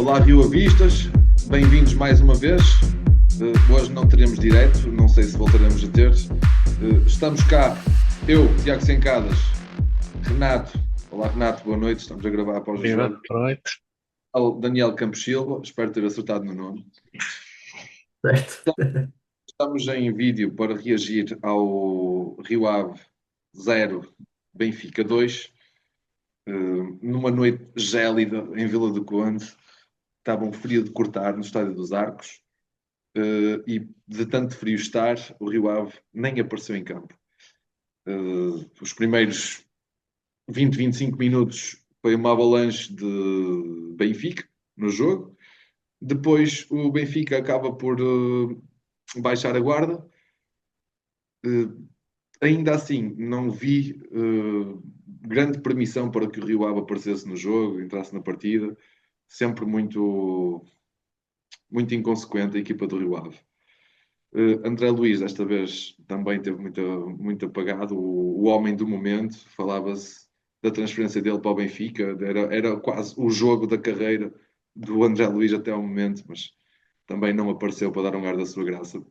Olá, Rio Avistas, bem-vindos mais uma vez. Hoje não teremos direto, não sei se voltaremos a ter. Estamos cá, eu, Tiago Sencadas, Renato. Olá, Renato, boa noite. Estamos a gravar após o Viva, jogo. boa noite. Daniel Campos Silva, espero ter acertado no nome. Certo. Estamos em vídeo para reagir ao Rio Ave 0, Benfica 2. Numa noite gélida em Vila do Conde. Estava um frio de cortar no Estádio dos Arcos. E de tanto frio estar, o Rio Ave nem apareceu em campo. Os primeiros 20, 25 minutos foi uma avalanche de Benfica no jogo. Depois o Benfica acaba por baixar a guarda. Ainda assim, não vi grande permissão para que o Rio Ave aparecesse no jogo, entrasse na partida. Sempre muito, muito inconsequente a equipa do Rio Ave. André Luiz, desta vez, também teve muito apagado. O homem do momento, falava-se da transferência dele para o Benfica, era quase o jogo da carreira do André Luiz até ao momento, mas também não apareceu para dar um ar da sua graça,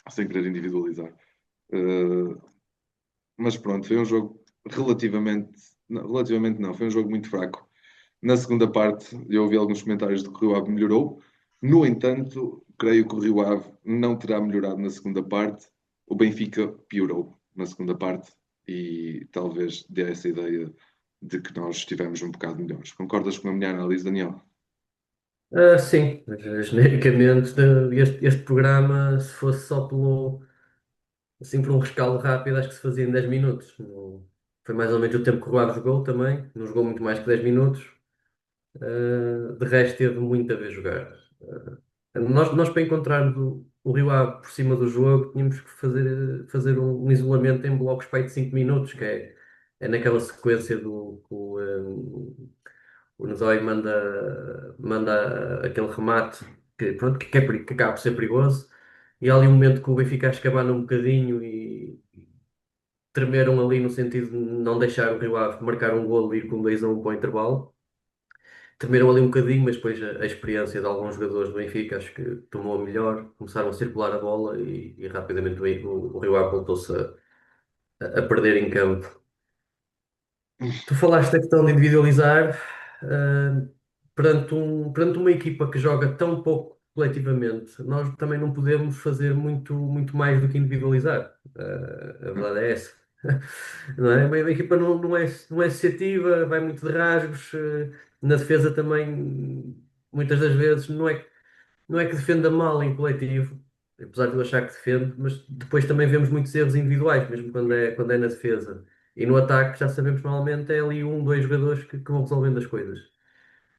sem querer individualizar. Mas pronto, foi um jogo relativamente não, foi um jogo muito fraco. Na segunda parte, eu ouvi alguns comentários de que o Rio Ave melhorou. No entanto, creio que o Rio Ave não terá melhorado na segunda parte. O Benfica piorou na segunda parte e talvez dê essa ideia de que nós estivemos um bocado melhores. Concordas com a minha análise, Daniel? Sim, genericamente, este programa, se fosse só assim, por um rescaldo rápido, acho que se fazia em 10 minutos. Foi mais ou menos o tempo que o Rio Ave jogou também, não jogou muito mais que 10 minutos. De resto, teve muito a ver jogar. Nós para encontrarmos o Rio Ave por cima do jogo, tínhamos que fazer um isolamento em blocos para aí de 5 minutos, é naquela sequência do que o Ndoye manda aquele remate que, pronto, que acaba por ser perigoso. E há ali um momento que o Benfica acho que abana um bocadinho e tremeram ali no sentido de não deixar o Rio Ave marcar um golo e ir com 2-1 para o intervalo. Tremeram ali um bocadinho, mas depois a experiência de alguns jogadores do Benfica acho que tomou a melhor, começaram a circular a bola e rapidamente o Rio Ave voltou-se a perder em campo. Tu falaste da questão de individualizar, ah, perante uma equipa que joga tão pouco coletivamente, nós também não podemos fazer muito mais do que individualizar. A verdade é essa. Não é? A equipa não é associativa, vai muito de rasgos, na defesa também, muitas das vezes, não é que defenda mal em coletivo, apesar de eu achar que defende, mas depois também vemos muitos erros individuais, mesmo quando é na defesa. E no ataque, já sabemos, normalmente é ali um, dois jogadores que vão resolvendo as coisas.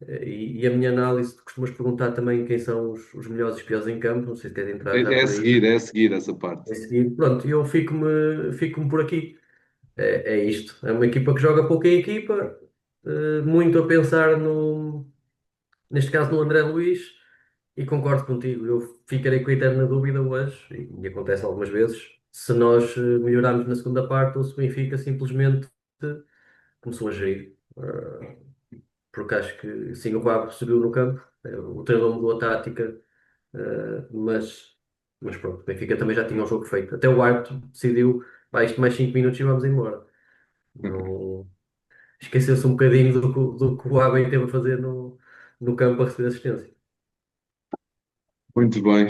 E a minha análise, tu costumas perguntar também quem são os melhores e os piores em campo, não sei se queres entrar já É a por aí. seguir, é a seguir essa parte. É seguir. Pronto, eu fico-me por aqui. É isto. É uma equipa que joga pouco em equipa, muito a pensar neste caso no André Luiz, e concordo contigo. Eu ficarei com a eterna dúvida hoje, e acontece algumas vezes, se nós melhorarmos na segunda parte ou se o Benfica simplesmente começou a gerir. Porque acho que sim, o Rio subiu no campo, o treinador mudou a tática, mas pronto, o Benfica também já tinha o jogo feito. Até o árbitro decidiu, vai isto mais 5 minutos e vamos embora. Não, esqueceu-se um bocadinho do que o Aben teve a fazer no campo a receber assistência. Muito bem.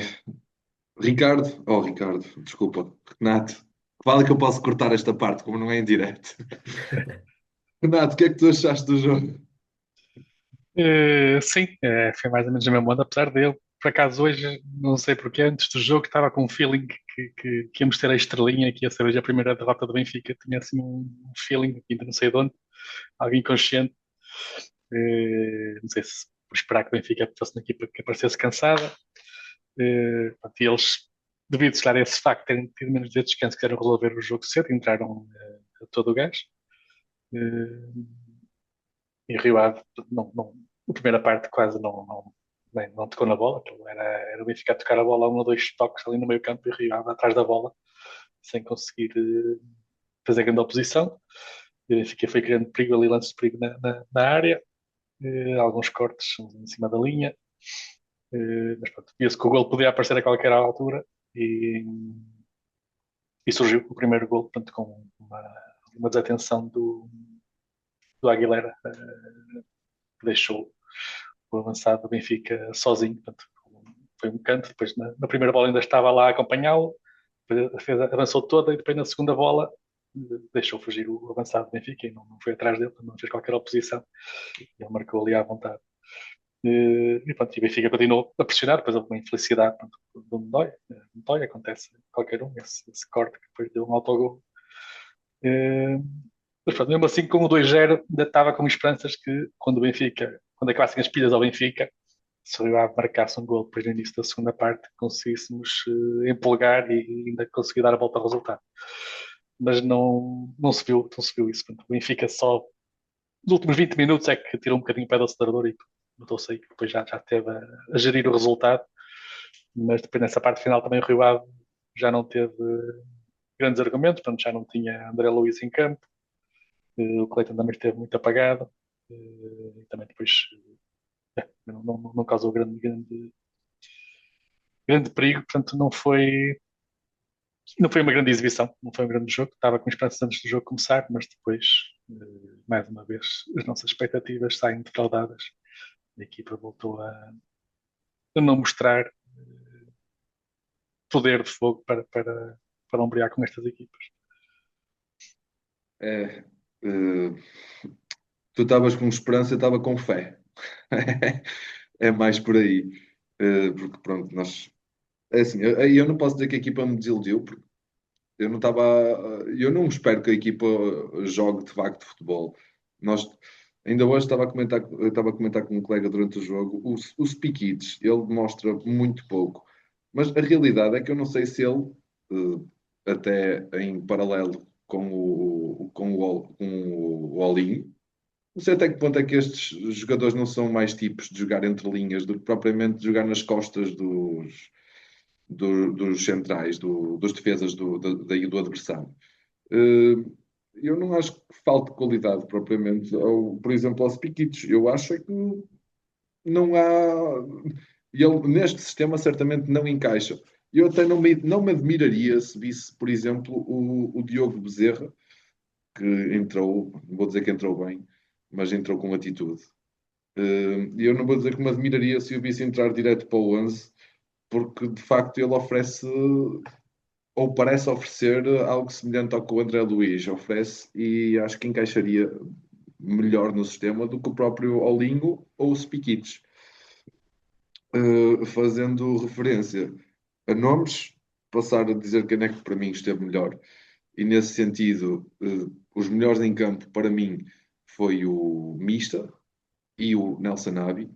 Ricardo, desculpa, Renato. Vale que eu posso cortar esta parte, como não é em direto. Renato, o que é que tu achaste do jogo? Sim, foi mais ou menos a mesma onda, apesar dele. Por acaso hoje, não sei porquê, antes do jogo estava com um feeling que íamos ter a estrelinha, que ia ser hoje a primeira derrota do Benfica. Tinha assim um feeling, ainda não sei de onde, alguém consciente. Não sei se por esperar que o Benfica fosse uma equipa que aparecesse cansada. Pronto, e eles, devido se calhar a esse facto, terem tido menos de descanso, quiseram resolver o jogo cedo, entraram a todo o gás. E o Rio Ave, a primeira parte quase não tocou na bola. Era o Benfica a tocar a bola, um ou dois toques ali no meio campo e o Rio Ave atrás da bola, sem conseguir fazer grande oposição. E o Benfica foi criando perigo ali, lances de perigo na área. alguns cortes em cima da linha. Mas pronto, via-se que o gol podia aparecer a qualquer altura e surgiu o primeiro gol, portanto, com uma desatenção do Aguilera, que deixou o avançado do Benfica sozinho. Portanto, foi um canto, depois na primeira bola ainda estava lá a acompanhá-lo, depois a defesa avançou toda e depois na segunda bola deixou fugir o avançado do Benfica e não foi atrás dele, não fez qualquer oposição. Ele marcou ali à vontade. E pronto, e o Benfica continuou a pressionar, depois houve uma infelicidade do Montoya, acontece a qualquer um, esse corte que depois deu um autogol. Mas pronto, mesmo assim, com o 2-0, ainda estava com esperanças que quando acabassem as pilhas ao Benfica, se o Rio Ave marcasse um gol depois no início da segunda parte, conseguíssemos empolgar e ainda conseguir dar a volta ao resultado. Mas não se viu isso. Portanto, o Benfica só nos últimos 20 minutos é que tirou um bocadinho o pé do acelerador e notou-se aí que depois já teve a gerir o resultado. Mas depois nessa parte final também o Rio Ave já não teve grandes argumentos, portanto já não tinha André Luiz em campo. O Cleiton também esteve muito apagado. E também depois não causou grande perigo, portanto não foi uma grande exibição, não foi um grande jogo. Estava com esperanças antes do jogo começar, mas depois, mais uma vez, as nossas expectativas saem defraudadas. A equipa voltou a não mostrar poder de fogo para ombrear com estas equipas. Tu estavas com esperança, eu estava com fé. É mais por aí. Porque pronto, é assim, eu não posso dizer que a equipa me desiludiu, porque eu não espero que a equipa jogue de facto futebol. Nós, ainda hoje estava a comentar com um colega durante o jogo, o Spikic, ele demonstra muito pouco. Mas a realidade é que eu não sei se ele, até em paralelo com o Olinho, não sei até que ponto é que estes jogadores não são mais tipos de jogar entre linhas do que propriamente de jogar nas costas dos centrais, dos defesas do adversário. Eu não acho que falte qualidade propriamente, por exemplo, aos Piquitos. Eu acho é que não há. Ele neste sistema certamente não encaixa. Eu até não me admiraria se visse, por exemplo, o Diogo Bezerra, que entrou, não vou dizer que entrou bem, mas entrou com atitude. E eu não vou dizer que me admiraria se o visse entrar direto para o 11, porque de facto ele oferece, ou parece oferecer, algo semelhante ao que o André Luiz oferece, e acho que encaixaria melhor no sistema do que o próprio Olingo ou o Spikic. Fazendo referência a nomes, passar a dizer quem é que para mim esteve melhor. E nesse sentido, os melhores em campo para mim foi o Mista e o Nelson Nabi,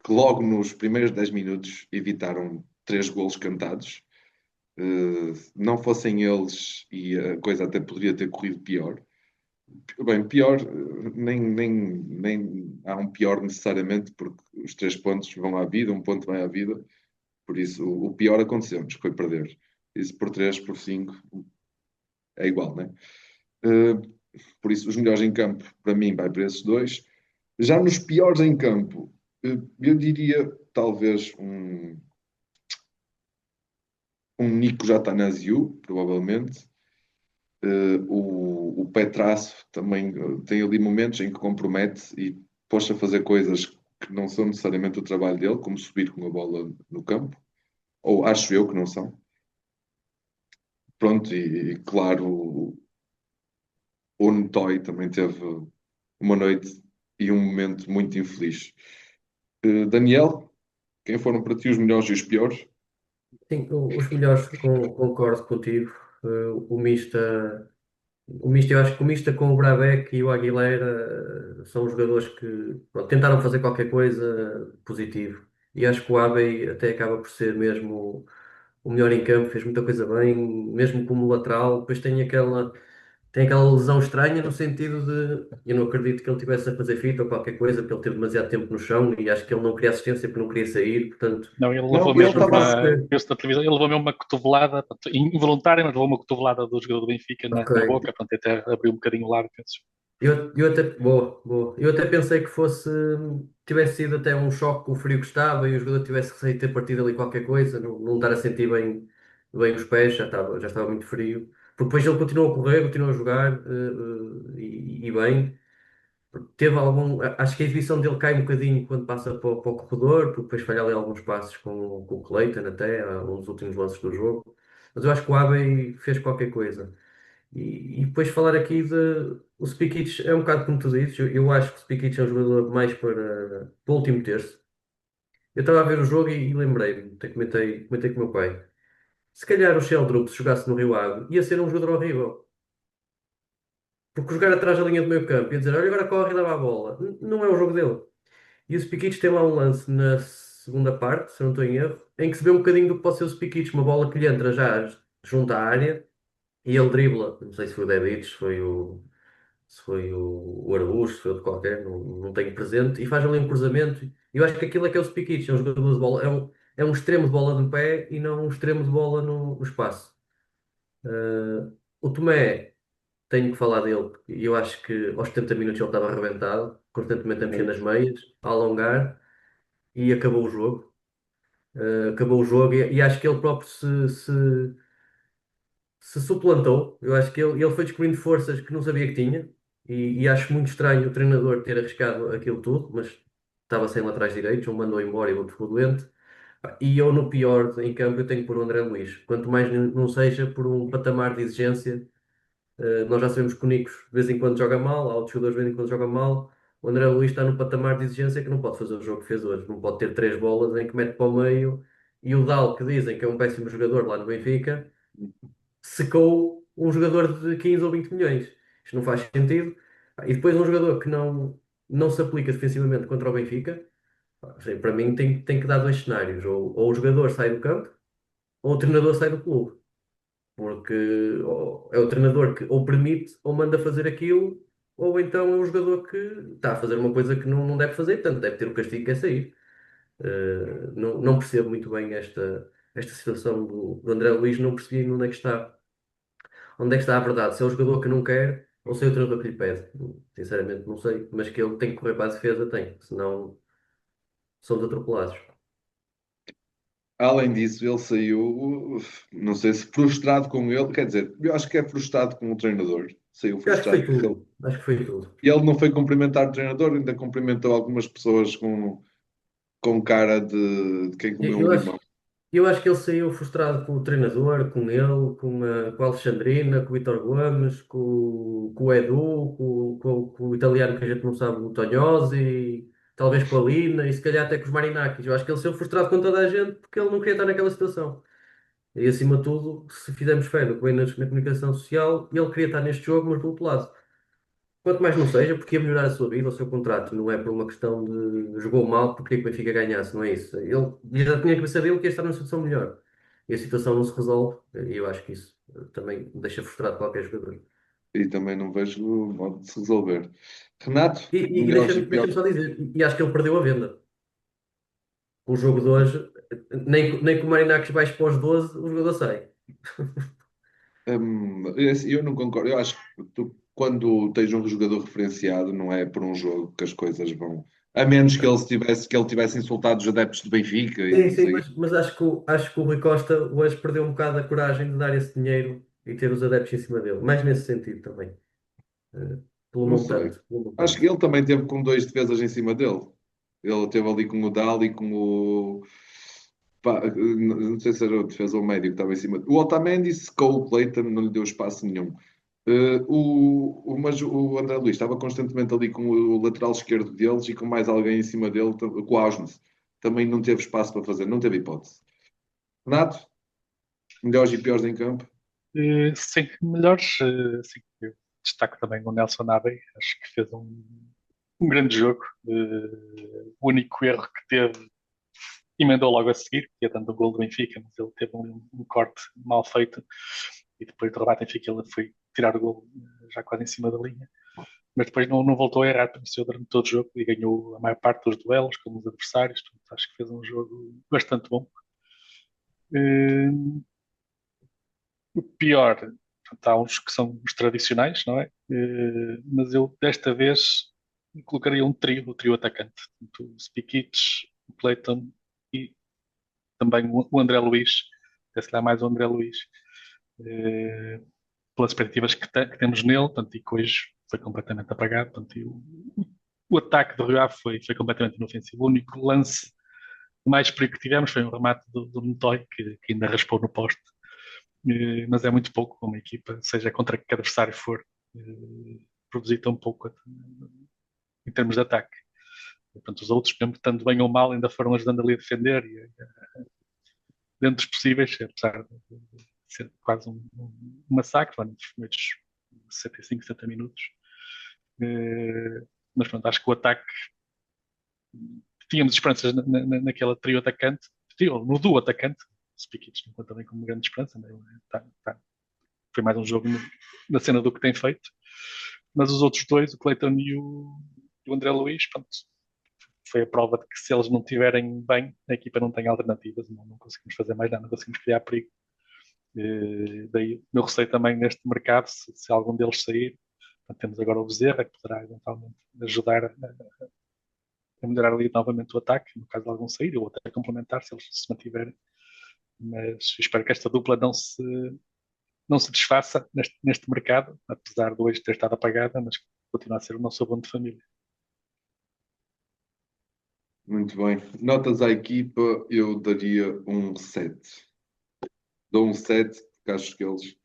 que logo nos primeiros 10 minutos evitaram 3 golos cantados. Não fossem eles, e a coisa até poderia ter corrido pior. Bem, pior, nem há um pior necessariamente, porque os 3 pontos vão à vida, um ponto vai à vida. Por isso, o pior aconteceu-nos, que foi perder. Isso por 3, por 5, é igual, né? Por isso, os melhores em campo, para mim, vai para esses dois. Já nos piores em campo, eu diria talvez um Nico Jatanasiu, provavelmente. O Petrasso também tem ali momentos em que compromete e pôs a fazer coisas que não são necessariamente o trabalho dele, como subir com a bola no campo, ou acho eu que não são. Pronto, e claro, o Ntoy também teve uma noite e um momento muito infeliz. Daniel, quem foram para ti os melhores e os piores? Sim, os melhores, concordo contigo. Eu acho que o Mista com o Brabec e o Aguilera são os jogadores que pronto, tentaram fazer qualquer coisa positivo. E acho que o Abbey até acaba por ser mesmo o melhor em campo, fez muita coisa bem, mesmo como lateral. Depois tem aquela lesão estranha no sentido de eu não acredito que ele tivesse a fazer fita ou qualquer coisa, porque ele teve demasiado tempo no chão e acho que ele não queria assistência porque não queria sair. Portanto, Não, ele Não, levou ele mesmo estava. viu-se na televisão, ele levou mesmo uma cotovelada, involuntária, mas levou uma cotovelada do jogador do Benfica na ok. boca, pronto, até abriu um bocadinho o lábio, penso. Boa, boa. Eu até pensei que tivesse sido até um choque com o frio que estava e o jogador tivesse receio de ter partido ali qualquer coisa, não estar a sentir bem os pés, já estava muito frio. Porque depois ele continuou a correr, continuou a jogar, e bem. Teve acho que a exibição dele cai um bocadinho quando passa para o corredor, porque depois falha ali alguns passos com o Cleiton até, um dos últimos lances do jogo. Mas eu acho que o Abbey fez qualquer coisa. E depois falar aqui de. O Spikic é um bocado como tu dizes, eu acho que o Spikic é um jogador mais para o último terço. Eu estava a ver o jogo e lembrei-me, até comentei com o meu pai. Se calhar o Sheldrup, se jogasse no Rio Ave, ia ser um jogador horrível. Porque jogar atrás da linha do meio campo e dizer, olha, agora corre e leva a bola, não é o jogo dele. E o Spikic tem lá um lance na segunda parte, se eu não estou em erro, em que se vê um bocadinho do que pode ser o Spikic, uma bola que lhe entra já junto à área e ele dribla. Não sei se foi o David, se foi o Araújo, se foi outro qualquer, não tenho presente, e faz ali um cruzamento. E eu acho que aquilo é que é o Spikic, é um jogador de bola, é um extremo de bola no pé e não um extremo de bola no espaço. O Tomé, tenho que falar dele, porque eu acho que aos 70 minutos ele estava arrebentado, constantemente a mexer nas meias, a alongar, e acabou o jogo. Acabou o jogo e acho que ele próprio se suplantou. Eu acho que ele foi descobrindo forças que não sabia que tinha e acho muito estranho o treinador ter arriscado aquilo tudo, mas estava sem laterais direitos, um mandou embora e o outro ficou doente. E eu, no pior em campo, eu tenho que pôr o André Luiz. Quanto mais não seja por um patamar de exigência. Nós já sabemos que o Nicos de vez em quando joga mal, há outros jogadores de vez em quando jogam mal. O André Luiz está no patamar de exigência que não pode fazer o jogo que fez hoje. Não pode ter três bolas em que mete para o meio. E o Dal, que dizem que é um péssimo jogador lá no Benfica, secou um jogador de 15 ou 20 milhões. Isto não faz sentido. E depois um jogador que não se aplica defensivamente contra o Benfica, assim, para mim tem que dar dois cenários. Ou o jogador sai do campo, ou o treinador sai do clube. Porque é o treinador que ou permite ou manda fazer aquilo, ou então é um jogador que está a fazer uma coisa que não deve fazer, portanto deve ter o castigo que é sair. Não percebo muito bem esta situação do André Luiz, não percebi onde é que está a verdade, se é o jogador que não quer ou se é o treinador que lhe pede. Sinceramente não sei, mas que ele tem que correr para a defesa, tem, senão somos atropelados. Além disso, ele saiu, não sei se frustrado com ele, quer dizer, eu acho que é frustrado com o treinador. Saiu Eu acho que frustrado foi porque ele, tudo, acho que foi tudo. e ele não foi cumprimentar o treinador, ainda cumprimentou algumas pessoas com cara de quem comeu Eu um acho, limão. Eu acho que ele saiu frustrado com o treinador, com ele, com a Alexandrina, com o Vítor Gomes, com o Edu, com o italiano que a gente não sabe, o Tonhozzi, talvez com a Lina e se calhar até com os Marinakis. Eu acho que ele saiu frustrado com toda a gente porque ele não queria estar naquela situação. E acima de tudo, se fizermos fé no que vem na comunicação social, ele queria estar neste jogo, mas do outro lado. Quanto mais não seja, porque ia melhorar a sua vida, o seu contrato, não é por uma questão de jogou mal porque queria que o Benfica ganhasse, não é isso. Ele já tinha que saber que ia estar numa situação melhor. E a situação não se resolve, e eu acho que isso também deixa frustrado qualquer jogador. E também não vejo modo de se resolver. Renato, E melhores e deixa-me piores. só dizer, e acho que ele perdeu a venda. O jogo de hoje, nem que o Marinakis baixe para os 12, o jogador sai. Eu não concordo. Eu acho que quando tens um jogador referenciado, não é por um jogo que as coisas vão. A menos que ele tivesse insultado os adeptos do Benfica e Sim, não sim, sei. mas acho que o Rui Costa hoje perdeu um bocado a coragem de dar esse dinheiro e ter os adeptos em cima dele. Mais nesse sentido também. eh, pelo Não sei. montante, pelo Acho montante. que ele também teve com dois defesas em cima dele. Ele teve ali com o Dali e com o. Pá, não sei se era o defesa ou o médio que estava em cima. O Otamendi secou o Cleiton, não lhe deu espaço nenhum. Mas o André Luiz estava constantemente ali com o lateral esquerdo deles e com mais alguém em cima dele, com o Ausnes. Também não teve espaço para fazer, não teve hipótese. Renato, melhores e piores em campo. Sim, melhores. Sim, eu destaco também o Nelson Nabem, acho que fez um grande jogo. O único erro que teve, emendou logo a seguir, que ia dando o gol do Benfica, mas ele teve um corte mal feito e depois do rebate Benfica ele foi tirar o gol já quase em cima da linha. Mas depois não voltou a errar, venceu durante todo o jogo e ganhou a maior parte dos duelos com os adversários. Portanto, acho que fez um jogo bastante bom. Uh, o pior, Portanto, há uns que são os tradicionais, não é? Mas eu, desta vez, colocaria o trio atacante. Portanto, o Spikic, o Clayton e também o André Luiz. Se calhar mais o André Luiz. Pelas expectativas que temos nele, portanto, e que hoje foi completamente apagado. Portanto, o ataque do Rio Ave foi completamente inofensivo. O único lance mais perigo que tivemos foi um remate do Mutoy, que ainda raspou no poste. Mas é muito pouco uma equipa, seja contra que adversário for, produzir tão pouco em termos de ataque. Portanto, os outros, mesmo estando bem ou mal, ainda foram ajudando ali a defender e dentro dos possíveis, apesar de ser quase um massacre, nos primeiros 65, 70 minutos. Mas pronto, acho que o ataque, tínhamos esperanças naquele trio atacante, no duo atacante. O Spikic não conta bem como grande esperança, né? Foi mais um jogo na cena do que tem feito. Mas os outros dois, o Clayton e o André Luiz, pronto, foi a prova de que se eles não estiverem bem, a equipa não tem alternativas, não conseguimos fazer mais nada, não conseguimos criar perigo. Daí o meu receio também neste mercado, se algum deles sair, portanto, temos agora o Bezerra, que poderá eventualmente ajudar a melhorar ali novamente o ataque, no caso de algum sair, ou até complementar, se eles se mantiverem. Mas espero que esta dupla não se desfaça neste mercado, apesar de hoje ter estado apagada, mas continua a ser o nosso abono de família. Muito bem. Notas à equipa, eu daria um 7. Dou um 7, porque acho que eles.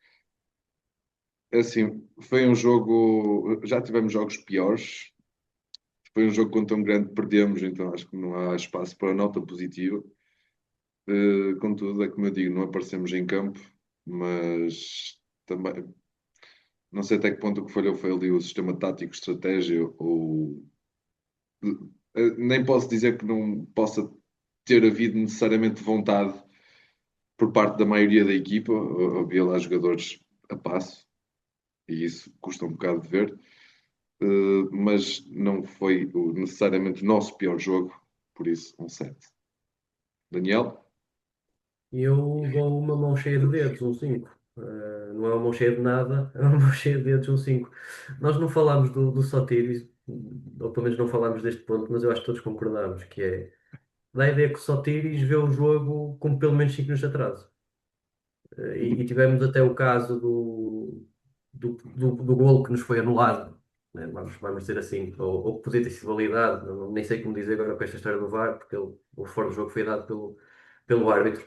Assim, foi um jogo. Já tivemos jogos piores. Foi um jogo contra um grande, perdemos, então acho que não há espaço para nota positiva. Contudo, é como eu digo, não aparecemos em campo, mas também não sei até que ponto o que falhou foi ali o sistema tático, estratégia, ou nem posso dizer que não possa ter havido necessariamente vontade por parte da maioria da equipa. Havia lá jogadores a passo, e isso custa um bocado de ver. Mas não foi necessariamente o nosso pior jogo, por isso um 7. Daniel? E eu dou uma mão cheia de dedos, um 5. Não é uma mão cheia de nada, é uma mão cheia de dedos, um 5. Nós não falámos do Sotiris, ou pelo menos não falámos deste ponto, mas eu acho que todos concordamos, que é dá a ideia que o Sotiris vê o jogo com pelo menos 5 minutos de atraso. E tivemos até o caso do golo que nos foi anulado, né? Vamos dizer assim, ou que podia ter sido validado, nem sei como dizer agora com esta história do VAR, porque o fora do jogo foi dado pelo árbitro.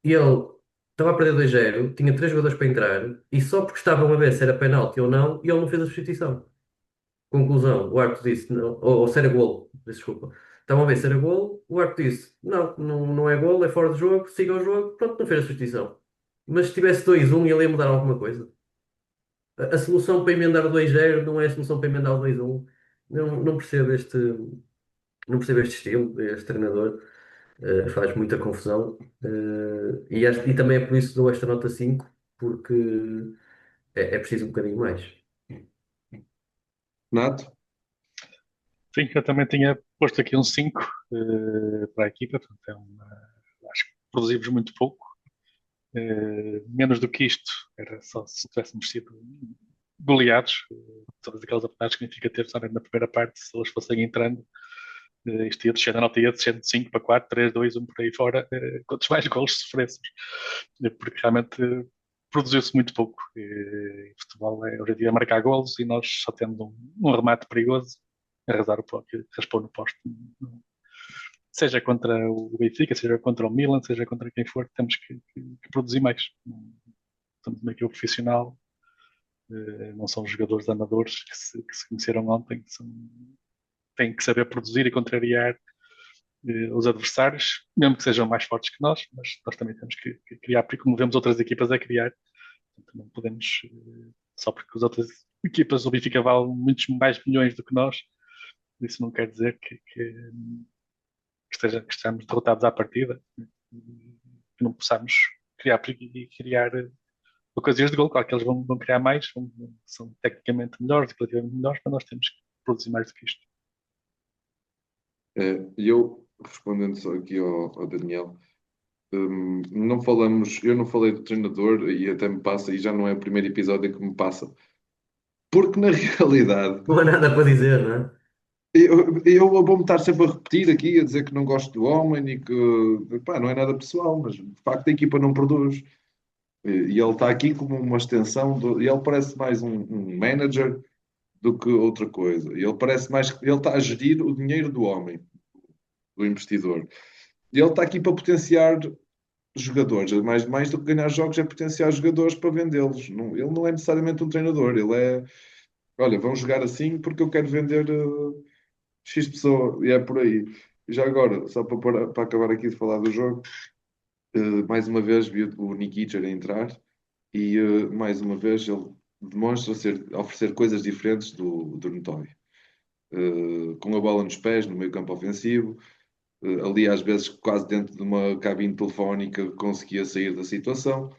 E ele estava a perder 2-0, tinha três jogadores para entrar, e só porque estavam a ver se era penalti ou não, e ele não fez a substituição. Conclusão, o árbitro disse, não, ou se era golo, desculpa. Estavam a ver se era golo, o árbitro disse, não é golo, é fora de jogo, siga o jogo, pronto, não fez a substituição. Mas se tivesse 2-1, ele ia mudar alguma coisa. A solução para emendar o 2-0 não é a solução para emendar o 2-1. Não percebo este estilo, este treinador. Faz muita confusão. E também é por isso que dou esta nota 5, porque é preciso um bocadinho mais. Nato? Sim, eu também tinha posto aqui um 5 para a equipa, portanto, acho que produzimos muito pouco. Menos do que isto, era só se tivéssemos sido goleados. Todas aquelas oportunidades que significa ter somente na primeira parte, se elas fossem entrando, isto ia descendo, a nota ia descendo de 5 para 4, 3, 2, 1 por aí fora, quantos mais golos sofrêssemos. Porque realmente produziu-se muito pouco. Futebol é hoje em dia marcar golos e nós só temos um remate perigoso, arrasar o pó, que raspou no poste. Seja contra o Benfica, seja contra o Milan, seja contra quem for, temos que produzir mais. Estamos uma equipe profissional, não são jogadores amadores que se conheceram ontem, têm que saber produzir e contrariar os adversários, mesmo que sejam mais fortes que nós, mas nós também temos que criar, porque como vemos outras equipas a criar, não podemos, só porque as outras equipas, o Benfica vale muitos mais milhões do que nós, isso não quer dizer que estejamos derrotados à partida, que não possamos criar e criar ocasiões de gol. Claro que eles vão criar mais, são tecnicamente melhores, relativamente melhores, mas nós temos que produzir mais do que isto. E eu, respondendo só aqui ao Daniel, Não falamos, eu não falei do treinador e até me passa, e já não é o primeiro episódio que me passa, porque na realidade Não há nada para dizer, não é? eu vou-me estar sempre a repetir aqui, a dizer que não gosto do homem e que pá, não é nada pessoal, mas de facto a equipa não produz. E ele está aqui como uma extensão e ele parece mais um manager do que outra coisa. E ele parece mais ele está a gerir o dinheiro do homem, do investidor. E ele está aqui para potenciar jogadores, mais do que ganhar jogos é potenciar jogadores para vendê-los. Ele não é necessariamente um treinador, ele é, olha, vão jogar assim porque eu quero vender X pessoa e é por aí. Já agora, só para acabar aqui de falar do jogo, mais uma vez vi o Nikic a entrar e mais uma vez ele demonstra oferecer coisas diferentes do Notório. Com a bola nos pés, no meio campo ofensivo, ali às vezes quase dentro de uma cabine telefónica conseguia sair da situação.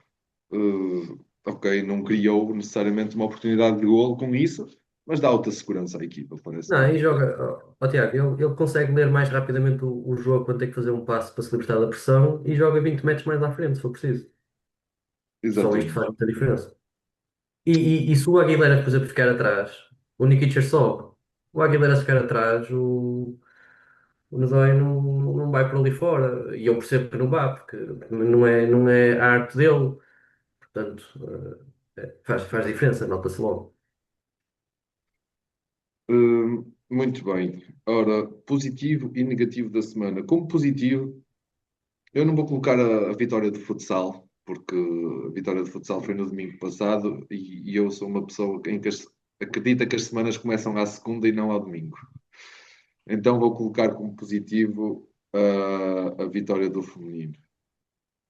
Ok, não criou necessariamente uma oportunidade de golo com isso, mas dá outra segurança à equipa, Não, parece-me. e joga, Tiago, ele consegue ler mais rapidamente o jogo quando tem que fazer um passo para se libertar da pressão e joga 20 metros mais à frente, se for preciso. Só isto faz Exatamente. muita diferença. E se o Aguilera, por exemplo, ficar atrás, o Nikic sobe. O Aguilera se ficar atrás, o Nazói não vai por ali fora. E eu percebo que não vá, porque não é a arte dele. Portanto, faz diferença, nota-se logo. Muito bem. Ora, positivo e negativo da semana. Como positivo, eu não vou colocar a vitória de futsal, porque a vitória de futsal foi no domingo passado e eu sou uma pessoa em que acredita que as semanas começam à segunda e não ao domingo. Então vou colocar como positivo a vitória do feminino.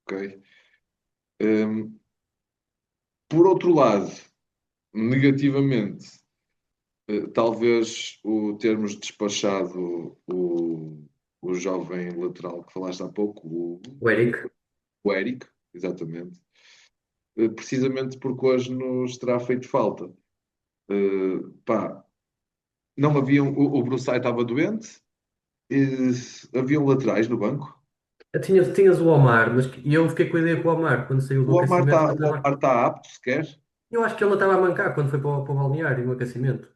Ok? Um, por outro lado, negativamente, talvez o termos despachado o jovem lateral que falaste há pouco, O Eric, o Eric, exatamente, precisamente porque hoje nos terá feito falta. Pá, não haviam, o Bruçai estava doente, haviam laterais no banco. tinhas o Omar, mas eu fiquei com a ideia que o Omar, quando saiu do aquecimento, O Omar está apto sequer. eu acho que ele estava a mancar quando foi para o balneário no aquecimento.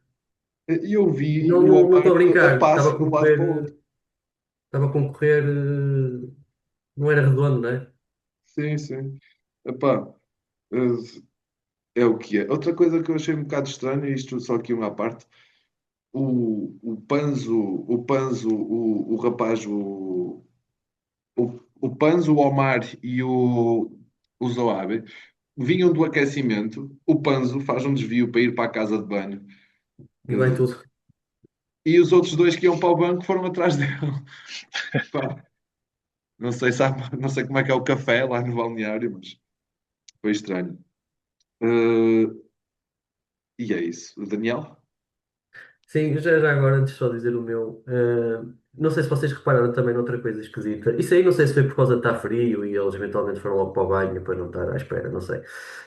E eu vi Não, o não, não Omar estou a a brincar, passo de um lado para o outro. estava a concorrer, não era redondo, não é? Sim, sim. Epá, é o que é. Outra coisa que eu achei um bocado estranho, e isto só aqui uma à parte, o rapaz, o Panzo, o Omar e o Zoabe vinham do aquecimento. O Panzo faz um desvio para ir para a casa de banho. E vai tudo. E os outros dois que iam para o banco foram atrás dele. Pá, não sei, não sei como é que é o café lá no balneário, mas foi estranho. Eh, e é isso. Daniel? Sim, já agora, antes de só dizer o meu, não sei se vocês repararam também noutra coisa esquisita. Isso aí não sei se foi por causa de estar frio e eles eventualmente foram logo para o banho para não estar à espera, não sei.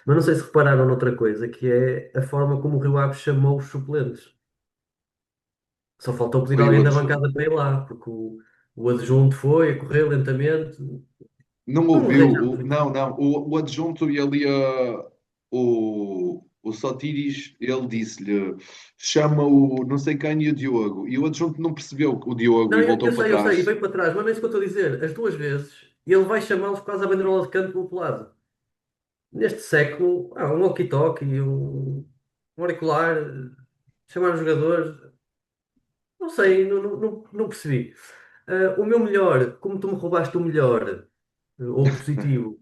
Mas não sei se repararam noutra coisa, que é a forma como o Rio Ave chamou os suplentes. Só faltou pedir Foi o alguém da adjunto. bancada para ir lá, porque o adjunto foi a correr lentamente. Não Não ouviu? arranjámos muito. Não, não. O adjunto e ali o Sotiris, ele disse-lhe chama o não sei quem e o Diogo. E o adjunto não percebeu o Diogo Não, e eu voltou para sei, e trás. veio para trás, mas não é isso que eu estou a dizer. As duas vezes, ele vai chamá-los por causa da bandeirola de canto do outro lado. Neste século, um walkie-talkie, um auricular, chamar os jogadores, não sei, não percebi. O meu melhor, como tu me roubaste o melhor, ou o positivo,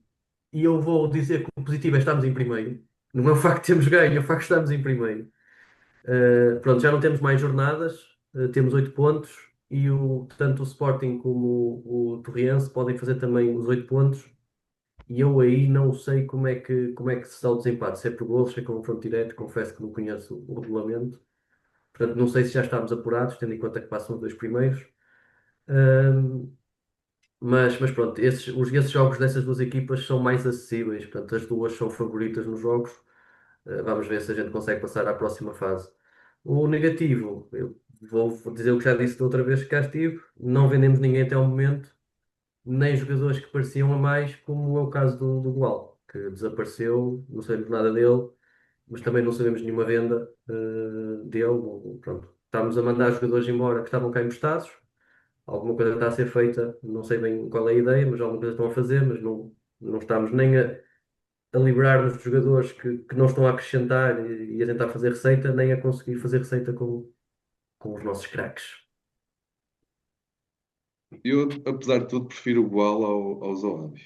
e eu vou dizer que o positivo é estarmos em primeiro, não é o facto de termos ganho, é o facto de estarmos em primeiro. Pronto, já não temos mais jornadas, temos 8 pontos, e tanto o Sporting como o Torriense podem fazer também os 8 pontos. E eu aí não sei como é que se dá o desempate, se é por golos, se é confronto direto, confesso que não conheço o regulamento. Portanto, não sei se já estamos apurados, tendo em conta que passam os dois primeiros. Ahm, mas pronto, esses jogos dessas duas equipas são mais acessíveis. Portanto, as duas são favoritas nos jogos. Vamos ver se a gente consegue passar à próxima fase. O negativo, eu vou dizer o que já disse da outra vez que cá estive, não vendemos ninguém até ao momento. nem jogadores que pareciam a mais, como é o caso do Gual, que desapareceu, não sabemos nada dele, mas também não sabemos nenhuma venda dele. Pronto. Estamos a mandar jogadores embora que estavam cá emprestados. Alguma coisa está a ser feita, não sei bem qual é a ideia, mas alguma coisa estão a fazer, mas não estamos nem a livrar-nos de jogadores que não estão a acrescentar e a tentar fazer receita, nem a conseguir fazer receita com os nossos craques. Eu, apesar de tudo, prefiro o Boal ao Zoabi.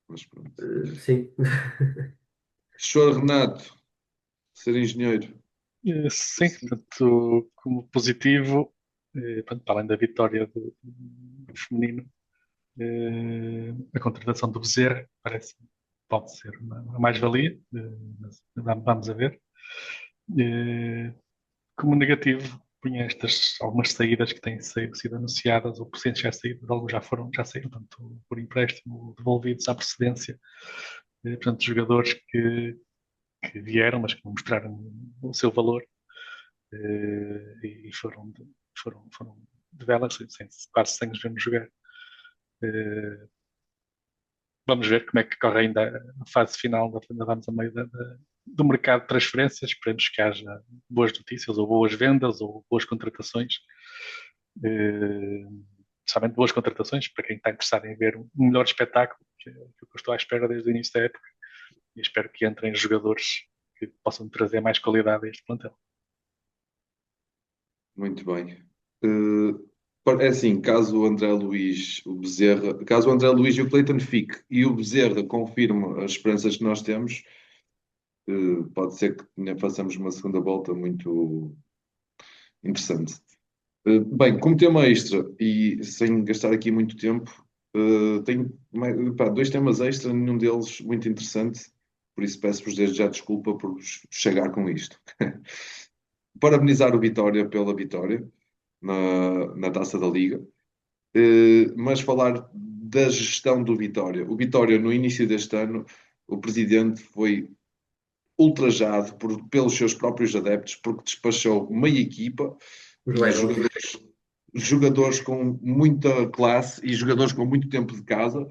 Mas pronto. Sim. Senhor Renato, ser engenheiro. Sim, portanto, como positivo, pronto, para além da vitória do feminino, a contratação do Bezerra parece pode ser uma mais-valia, mas vamos a ver. Eh, Como negativo, punha estas algumas saídas que têm sido anunciadas, ou potenciais saídas, alguns já saíram, portanto, por empréstimo, devolvidos à procedência. Portanto, jogadores que vieram, mas que não mostraram o seu valor, e foram de velas, quase sem os vermos jogar. Vamos ver como é que corre ainda a fase final, ainda vamos a meio do mercado de transferências, esperemos que haja boas notícias, ou boas vendas, ou boas contratações. Principalmente boas contratações, para quem está interessado em ver um melhor espetáculo, que é o que eu estou à espera desde o início da época, e espero que entrem jogadores que possam trazer mais qualidade a este plantel. Muito bem. É assim, caso o André Luiz, o Bezerra, caso o André Luiz e o Cleiton fique e o Bezerra confirme as esperanças que nós temos, pode ser que façamos uma segunda volta muito interessante. Bem, como tema extra, e sem gastar aqui muito tempo, tenho dois temas extra, nenhum deles muito interessante, por isso peço-vos desde já desculpa por chegar com isto. Parabenizar o Vitória pela vitória na Taça da Liga, mas falar da gestão do Vitória. O Vitória, no início deste ano, o presidente foi ultrajado pelos seus próprios adeptos, porque despachou meia equipa Os e leilões. jogadores com muita classe e jogadores com muito tempo de casa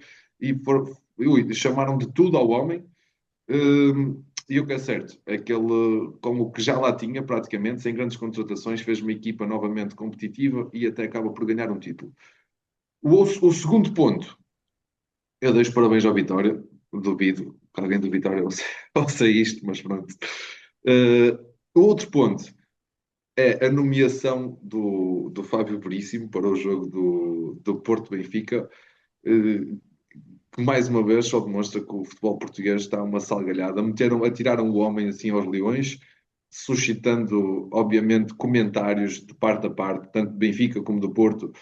chamaram de tudo ao homem. E o que é certo é que ele, com o que já lá tinha, praticamente, sem grandes contratações, fez uma equipa novamente competitiva e até acaba por ganhar um título. O segundo ponto, eu dei os parabéns ao Vitória, duvido que alguém do Vitória ouça isto, mas pronto. O outro ponto é a nomeação do Fábio Veríssimo para o jogo do Porto Benfica, que mais uma vez só demonstra que o futebol português está uma salgalhada. Atiraram o homem assim aos leões, suscitando, obviamente, comentários de parte a parte, tanto do Benfica como do Porto,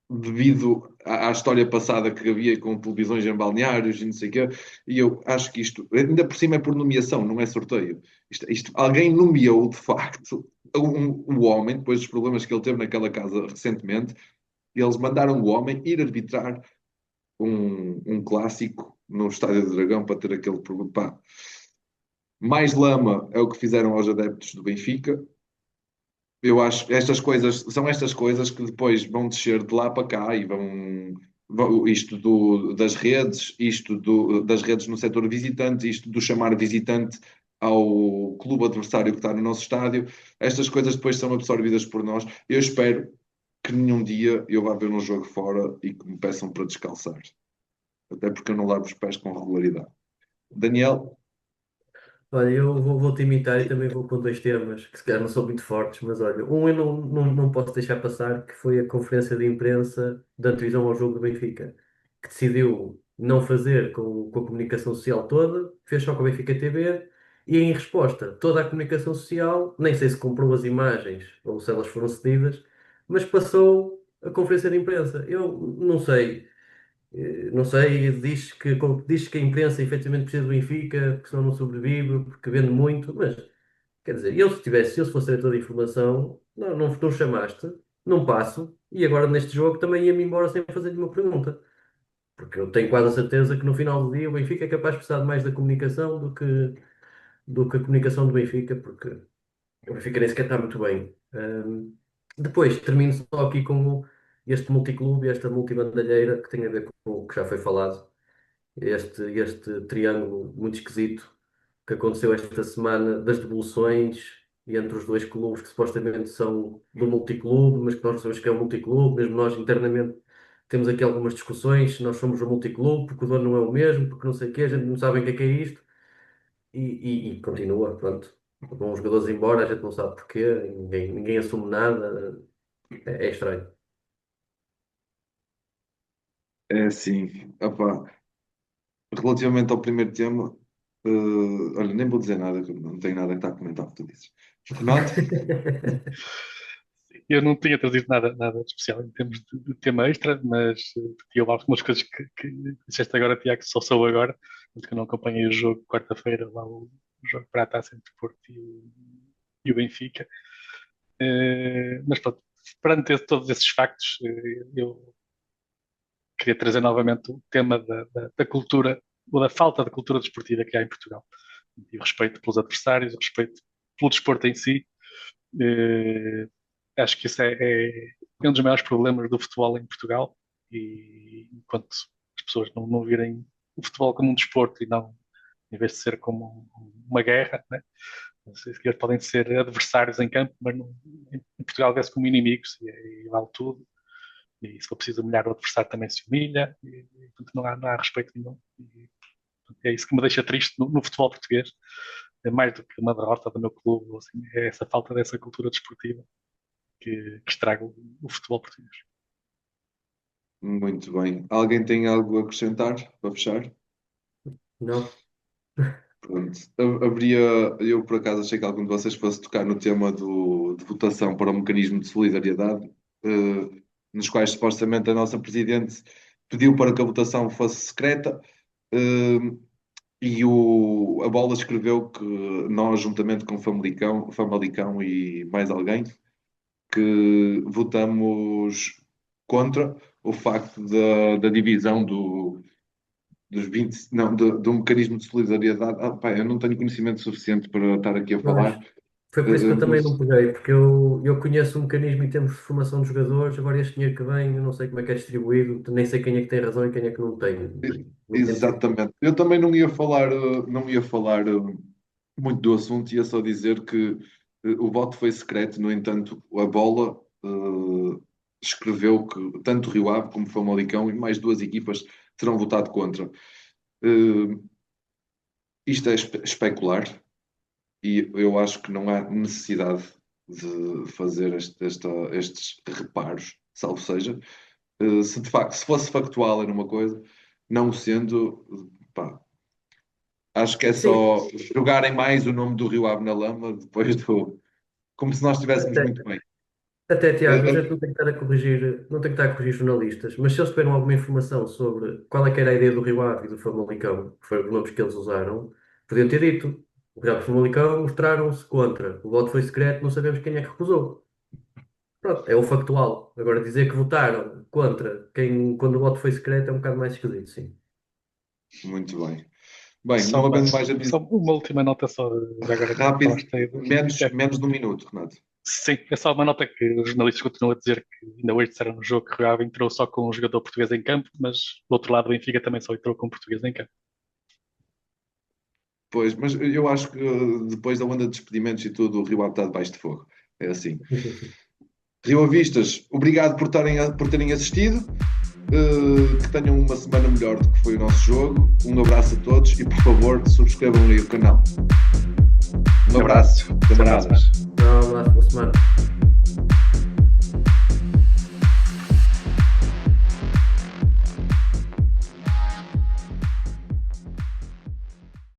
devido à história passada que havia com televisões em balneários e não sei o quê. E eu acho que isto, ainda por cima, é por nomeação, não é sorteio. Alguém nomeou, de facto, o homem, depois dos problemas que ele teve naquela casa recentemente, eles mandaram o homem ir arbitrar um clássico no Estádio do Dragão para ter aquele problema. Pá. Mais lama é o que fizeram aos adeptos do Benfica. Eu acho que estas coisas que depois vão descer de lá para cá e isto das redes, das redes no setor visitante, isto do chamar visitante ao clube adversário que está no nosso estádio, estas coisas depois são absorvidas por nós. Eu espero que nenhum dia eu vá ver um jogo fora e que me peçam para descalçar. Até porque eu não lavo os pés com regularidade. Daniel, Olha, eu vou-te imitar e também vou com dois temas que se calhar não são muito fortes, mas olha, um eu não posso deixar passar, que foi a conferência de imprensa da antevisão ao jogo do Benfica, que decidiu não fazer com a comunicação social toda, fez só com a Benfica TV, e em resposta, toda a comunicação social, nem sei se comprou as imagens ou se elas foram cedidas, mas passou a conferência de imprensa. Eu não sei. Não sei, diz que a imprensa efetivamente precisa do Benfica, porque senão não sobrevive, porque vende muito, mas quer dizer, se eu fosse diretor de informação, não chamaste, não passo, e agora neste jogo também ia-me embora sem fazer nenhuma pergunta, porque eu tenho quase a certeza que no final do dia o Benfica é capaz de precisar mais da comunicação do que a comunicação do Benfica, porque o Benfica nem sequer está muito bem. Depois, termino só aqui com este multiclube, esta multibandalheira que tem a ver com o que já foi falado, este triângulo muito esquisito que aconteceu esta semana das devoluções e entre os dois clubes que supostamente são do multiclube, mas que nós não sabemos que é um multiclube, mesmo nós internamente temos aqui algumas discussões, se nós somos um multiclube, porque o dono não é o mesmo, porque não sei o quê, a gente não sabe o que é isto, e continua, pronto. Vão os jogadores embora, a gente não sabe porquê, ninguém assume nada, é estranho. É assim, opá, relativamente ao primeiro tema, olha, nem vou dizer nada, que não tenho nada que estar a comentar o que tu dizes. Renato? Eu não tinha trazido nada de especial em termos de tema extra, mas tinha algumas coisas que disseste agora, Tiago, que só soube agora, porque eu não acompanhei o jogo quarta-feira, lá o jogo para a Taça entre o Porto e o Benfica. Mas pronto, perante todos esses factos, eu queria trazer novamente o tema da cultura, ou da falta de cultura desportiva que há em Portugal. E o respeito pelos adversários, o respeito pelo desporto em si. Acho que isso é um dos maiores problemas do futebol em Portugal. E enquanto as pessoas não virem o futebol como um desporto e não, em vez de ser como uma guerra, né? Eles podem ser adversários em campo, mas em Portugal vê-se como inimigos e vale tudo. E se for preciso humilhar o adversário também se humilha, portanto, não há respeito nenhum. E, portanto, é isso que me deixa triste no futebol português, é mais do que uma derrota do meu clube, assim, é essa falta dessa cultura desportiva que estraga o futebol português. Muito bem. Alguém tem algo a acrescentar para fechar? Não? Pronto. Eu por acaso achei que algum de vocês fosse tocar no tema de votação para o mecanismo de solidariedade, nos quais supostamente a nossa Presidente pediu para que a votação fosse secreta, eh, e a Bola escreveu que nós, juntamente com Famalicão e mais alguém, que votamos contra o facto da divisão dos 20, não, do mecanismo de solidariedade. Pá, eu não tenho conhecimento suficiente para estar aqui a Pois. falar. Foi por isso que eu também não Mas, peguei, porque eu conheço o mecanismo em termos de formação de jogadores, agora este dinheiro que vem, eu não sei como é que é distribuído, nem sei quem é que tem razão e quem é que não tem. Não entendo. exatamente. Eu também não ia falar, muito do assunto, ia só dizer que o voto foi secreto. No entanto, a Bola escreveu que tanto o Rio Ave como o Famalicão e mais duas equipas terão votado contra. Eh, Isto é especular, e eu acho que não há necessidade de fazer estes reparos, salvo seja. Se de facto, se fosse factual era uma coisa, não o sendo, pá, acho que é Sim, só jogarem mais o nome do Rio Ave na lama depois como se nós estivéssemos até, muito bem. até Tiago, a Eh, gente não tem que estar a corrigir, não tem que estar a corrigir jornalistas, mas se eles tiveram alguma informação sobre qual é que era a ideia do Rio Ave e do Famalicão, que foram os nomes que eles usaram, podiam ter dito. O Rio Ave e o Famalicão mostraram-se contra. O voto foi secreto, não sabemos quem é que recusou. Pronto, é o factual. Agora dizer que votaram contra quem, quando o voto foi secreto é um bocado mais esquisito, sim. Muito bem. Bem, Só não uma, havendo mais a só dizer, uma última nota só, já agora que rápido, falaste aí menos de um minuto, Renato. sim, é só uma nota que os jornalistas continuam a dizer que ainda hoje disseram no jogo que o Rio Ave entrou só com um jogador português em campo, mas do outro lado o Benfica também só entrou com um português em campo. Pois, mas eu acho que depois da onda de despedimentos e tudo, o Rio Ave está debaixo de fogo. É assim. Rio Avistas, obrigado por terem assistido. Que tenham uma semana melhor do que foi o nosso jogo. Um abraço a todos e, por favor, subscrevam aí o canal. Um abraço, camaradas. Não, lá, boa semana.